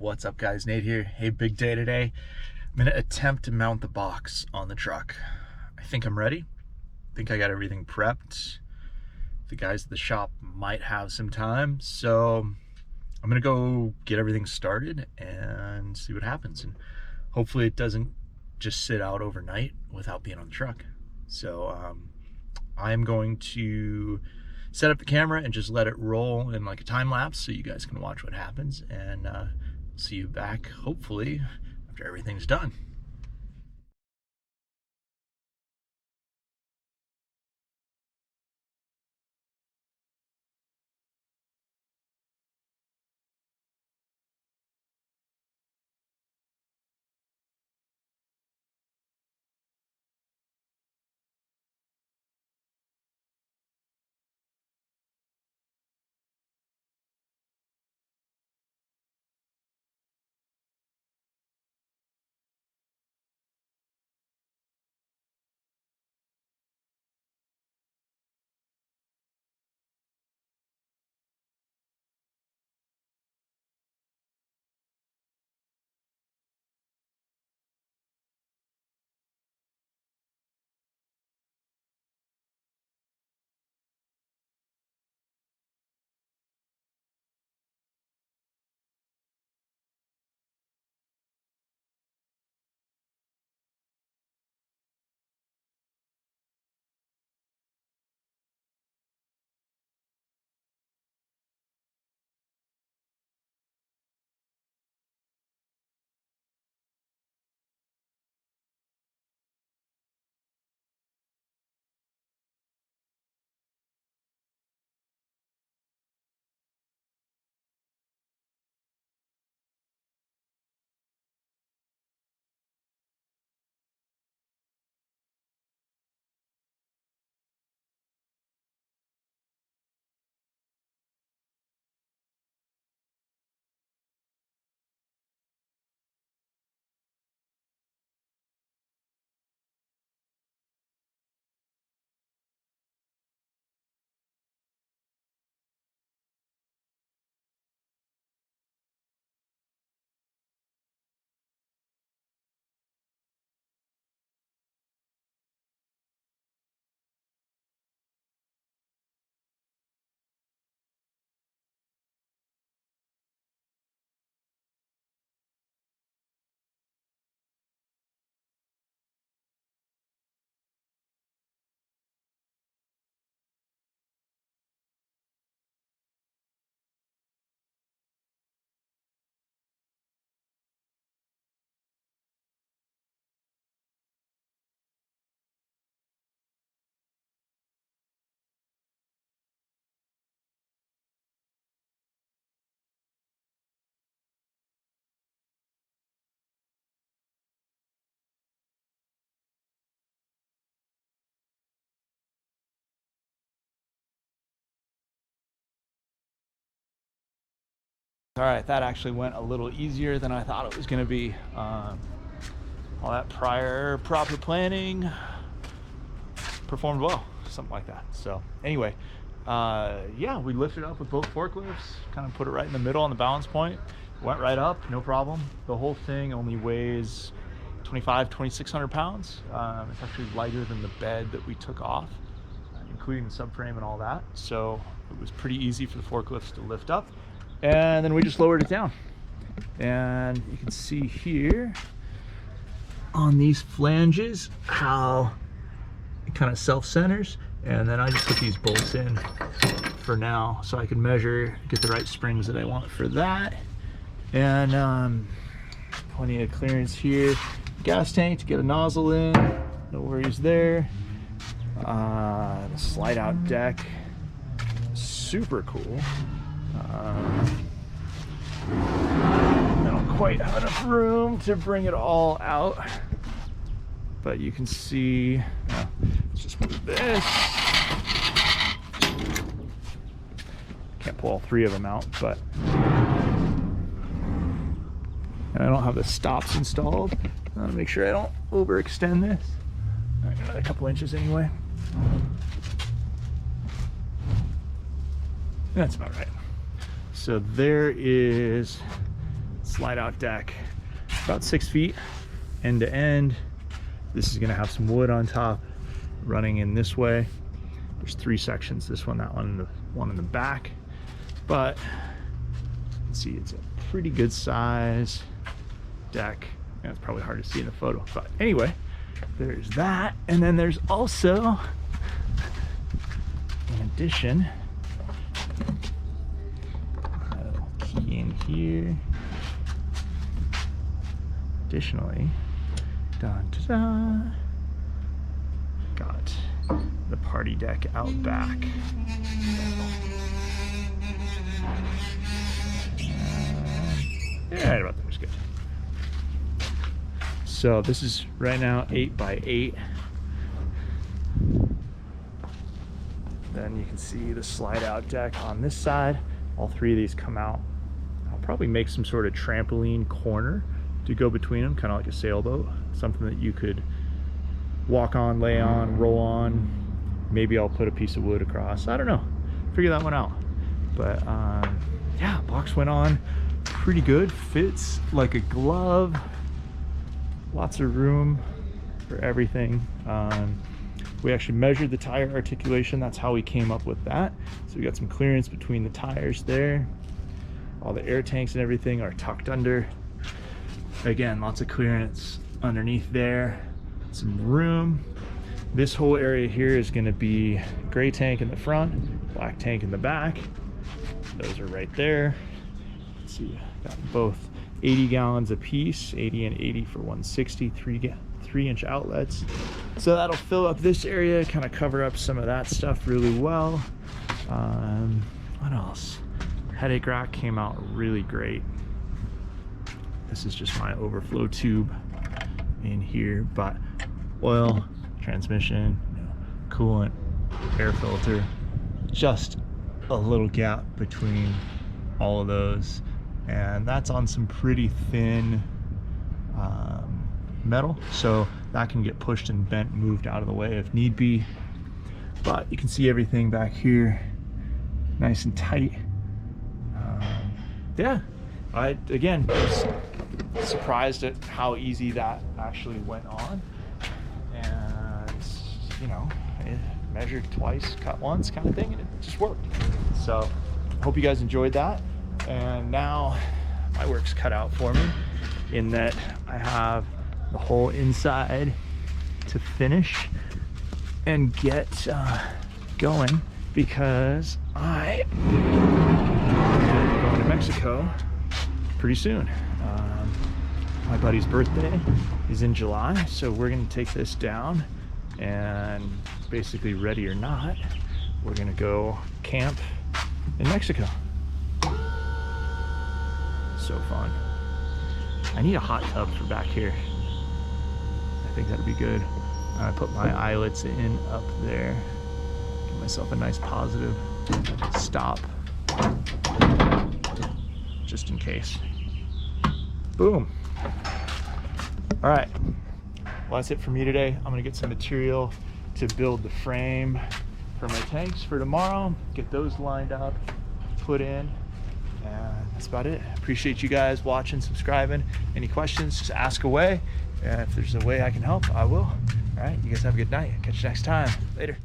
What's up, guys? Nate here. Hey, big day today. I'm gonna attempt to mount the box on the truck. I think I'm ready. I think I got everything prepped. The guys at the shop might have some time, so I'm gonna go get everything started and see what happens. And hopefully it doesn't just sit out overnight without being on the truck. So I'm going to set up the camera and just let it roll in like a time lapse so you guys can watch what happens, and see you back hopefully after everything's done. All right, that actually went a little easier than I thought it was going to be. All that prior proper planning performed well, something like that. So anyway, yeah, we lifted up with both forklifts, kind of put it right in the middle on the balance point, went right up, no problem. The whole thing only weighs 2,600 pounds. It's actually lighter than the bed that we took off, including the subframe and all that. So it was pretty easy for the forklifts to lift up. And then we just lowered it down. And you can see here on these flanges how it kind of self-centers. And then I just put these bolts in for now so I can measure, get the right springs that I want for that. And plenty of clearance here. Gas tank to get a nozzle in, no worries there. The slide out deck, super cool. I don't quite have enough room to bring it all out, but you can see, let's just move this. Can't pull all three of them out, but and I don't have the stops installed. I want to make sure I don't overextend this. All right, another couple inches anyway. That's about right. So there is slide out deck, about 6 feet end to end. This is gonna have some wood on top running in this way. There's 3 sections, this one, that one, and the one in the back. But let's see, it's a pretty good size deck. Yeah, it's probably hard to see in the photo, but anyway, there's that. And then there's also, in addition, a little key in here. Additionally, dun, dun, dun, got the party deck out back. Yeah, right about there is good. So this is right now 8 by 8. Then you can see the slide out deck on this side. All 3 of these come out. I'll probably make some sort of trampoline corner to go between them, kind of like a sailboat, something that you could walk on, lay on, roll on. Maybe I'll put a piece of wood across. I don't know, figure that one out. But yeah, box went on pretty good, fits like a glove, lots of room for everything. We actually measured the tire articulation. That's how we came up with that. So we got some clearance between the tires there. All the air tanks and everything are tucked under. Again, lots of clearance underneath there, some room. This whole area here is going to be gray tank in the front, black tank in the back. Those are right there. Let's see, got both 80 gallons a piece, 80 and 80 for 160, 3-inch outlets. So that'll fill up this area, kind of cover up some of that stuff really well. What else? Headache rack came out really great. This is just my overflow tube in here, but oil, transmission, coolant, air filter, just a little gap between all of those. And that's on some pretty thin metal, so that can get pushed and bent, moved out of the way if need be. But you can see everything back here nice and tight. Yeah, I again was surprised at how easy that actually went on. And you know, it measured twice, cut once kind of thing, and it just worked. So hope you guys enjoyed that. And now my work's cut out for me in that I have the whole inside to finish and get going, because I am going to Mexico pretty soon. My buddy's birthday is in July, so we're gonna take this down and basically, ready or not, we're gonna go camp in Mexico. So fun. I need a hot tub for back here. I think that'd be good. I put my eyelets in up there. Give myself a nice positive stop, just in case. Boom. All right, well, that's it for me today. I'm gonna get some material to build the frame for my tanks for tomorrow, get those lined up, put in, and that's about it. Appreciate you guys watching, subscribing. Any questions, just ask away. And if there's a way I can help, I will. All right, you guys have a good night. Catch you next time. Later.